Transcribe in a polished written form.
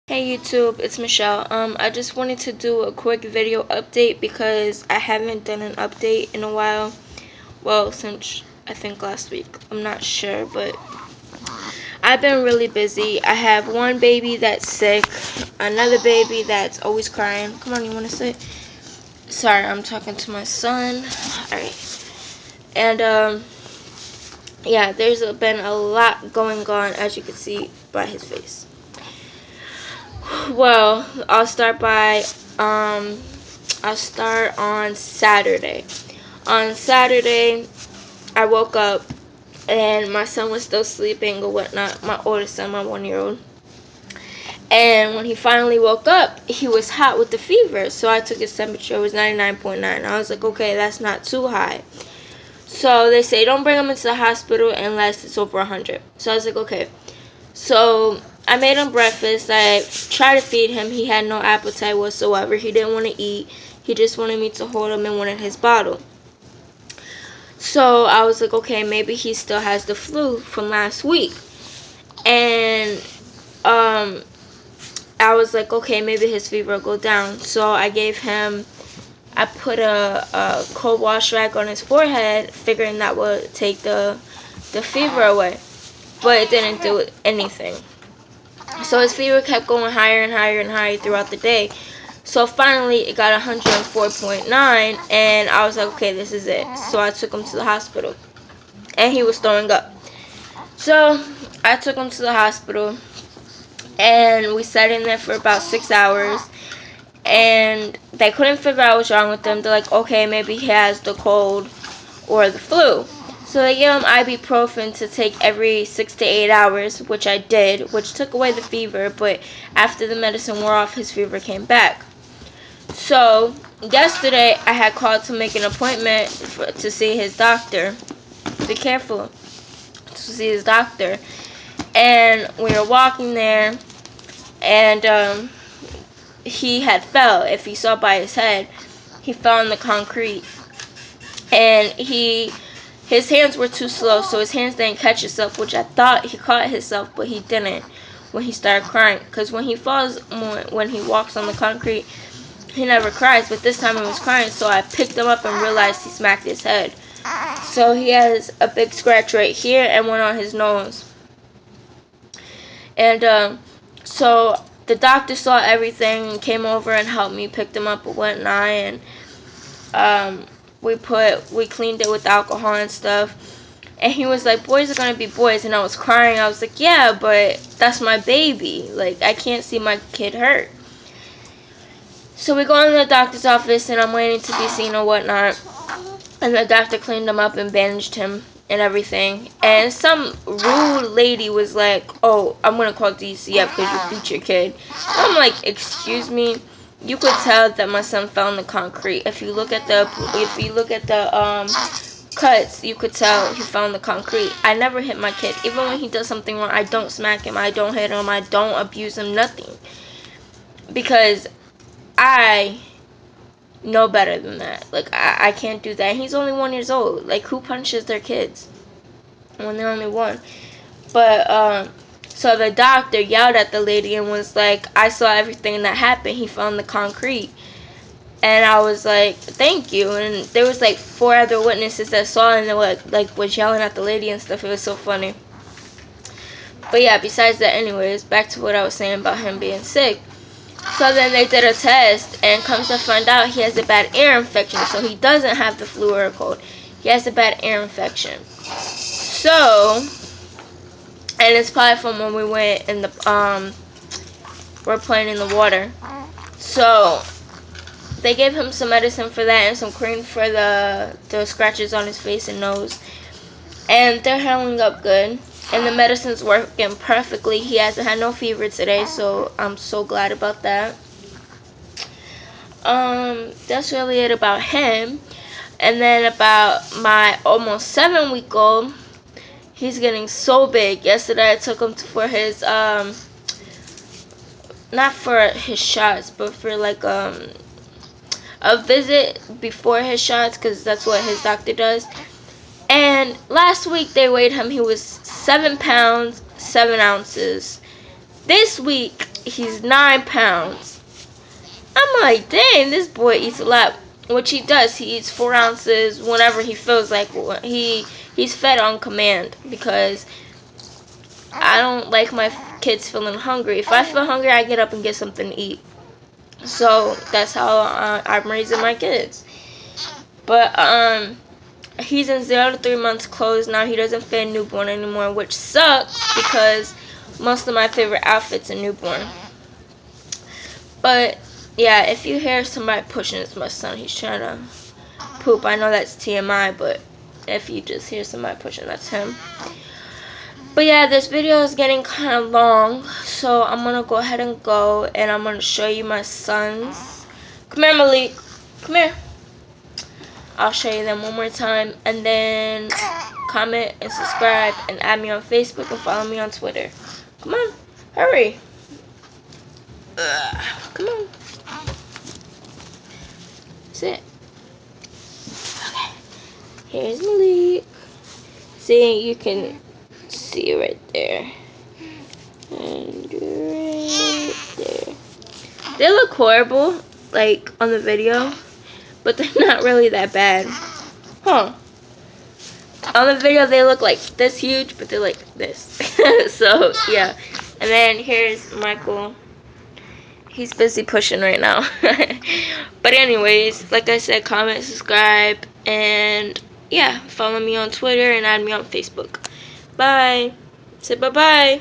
Hey YouTube, it's Michelle. I just wanted to do a quick video update because I haven't done an update in a while. Well, since I think last week. I'm not sure, but I've been really busy. I have one baby that's sick, another baby that's always crying. Come on, you want to sit? Sorry, I'm talking to my son. Alright. And, yeah, there's been a lot going on, as you can see by his face. Well, I'll start on Saturday. On Saturday, I woke up and my son was still sleeping or whatnot. My oldest son, my 1-year-old. And when he finally woke up, he was hot with the fever. So I took his temperature. It was 99.9. I was like, okay, that's not too high. So they say don't bring him into the hospital unless it's over 100. So I was like, okay. So I made him breakfast. I tried to feed him. He had no appetite whatsoever. He didn't want to eat. He just wanted me to hold him and wanted his bottle. So I was like, okay, maybe he still has the flu from last week. And I was like, okay, maybe his fever will go down. So I put a cold wash rag on his forehead, figuring that would take the fever away. But it didn't do anything. So his fever kept going higher and higher and higher throughout the day. So finally it got 104.9 and I was like, okay, this is it. So I took him to the hospital and he was throwing up. So I took him to the hospital and we sat in there for about 6 hours and they couldn't figure out what's wrong with him. They're like, okay, maybe he has the cold or the flu. So they gave him ibuprofen to take every 6 to 8 hours, which I did, which took away the fever, but after the medicine wore off, his fever came back. So yesterday I had called to make an appointment to see his doctor. Be careful. To see his doctor. And we were walking there, and he had fell. If you saw by his head, he fell on the concrete. And his hands were too slow, so his hands didn't catch himself, which I thought he caught himself, but he didn't when he started crying. Because when he falls, when he walks on the concrete, he never cries, but this time he was crying, so I picked him up and realized he smacked his head. So he has a big scratch right here and one on his nose. And so the doctor saw everything and came over and helped me, picked him up and whatnot, and we cleaned it with alcohol and stuff. And he was like, boys are gonna be boys. And I was crying. I was like, yeah, but that's my baby. Like, I can't see my kid hurt. So we go in the doctor's office and I'm waiting to be seen or whatnot. And the doctor cleaned him up and bandaged him and everything. And some rude lady was like, oh, I'm gonna call DCF because you beat your kid. I'm like, excuse me? You could tell that my son fell in the concrete. If you look at the cuts, you could tell he fell in the concrete. I never hit my kid. Even when he does something wrong, I don't smack him, I don't hit him, I don't abuse him, nothing. Because I know better than that. Like, I can't do that. He's only 1 year old. Like, who punches their kids when they're only 1? But so the doctor yelled at the lady and was like, I saw everything that happened. He fell in the concrete. And I was like, thank you. And there was like 4 other witnesses that saw it and they was yelling at the lady and stuff. It was so funny. But yeah, besides that, anyways, back to what I was saying about him being sick. So then they did a test and comes to find out he has a bad ear infection. So he doesn't have the flu or a cold. He has a bad ear infection. So, and it's probably from when we went in the, we're playing in the water. So they gave him some medicine for that and some cream for the scratches on his face and nose. And they're healing up good. And the medicine's working perfectly. He hasn't had no fever today, so I'm so glad about that. That's really it about him. And then about my almost 7-week-old, he's getting so big. Yesterday I took him for his, not for his shots, but for like, a visit before his shots, because that's what his doctor does. And last week they weighed him. He was 7 pounds 7 ounces. This week he's 9 pounds. I'm like, dang, this boy eats a lot. Which he does. He eats 4 ounces whenever he feels like. He's fed on command, because I don't like my kids feeling hungry. If I feel hungry, I get up and get something to eat. So that's how I'm raising my kids. But he's in 0 to 3 months clothes now. He doesn't fit newborn anymore, which sucks because most of my favorite outfits are newborn. But yeah, if you hear somebody pushing, it's my son. He's trying to poop. I know that's TMI, but if you just hear somebody pushing, that's him. But yeah, this video is getting kind of long, so I'm gonna go ahead and go, and I'm gonna show you my sons. Come here, Malik. Come here. I'll show you them one more time, and then comment and subscribe and add me on Facebook and follow me on Twitter. Come on, hurry. Come on. Sit. Okay. Here's Malik. See, you can see right there. And right there. They look horrible, like, on the video, but they're not really that bad. Huh. On the video, they look like this huge, but they're like this. So, yeah. And then here's Michael. He's busy pushing right now. But anyways, like I said, comment, subscribe, and yeah, follow me on Twitter and add me on Facebook. Bye. Say bye-bye.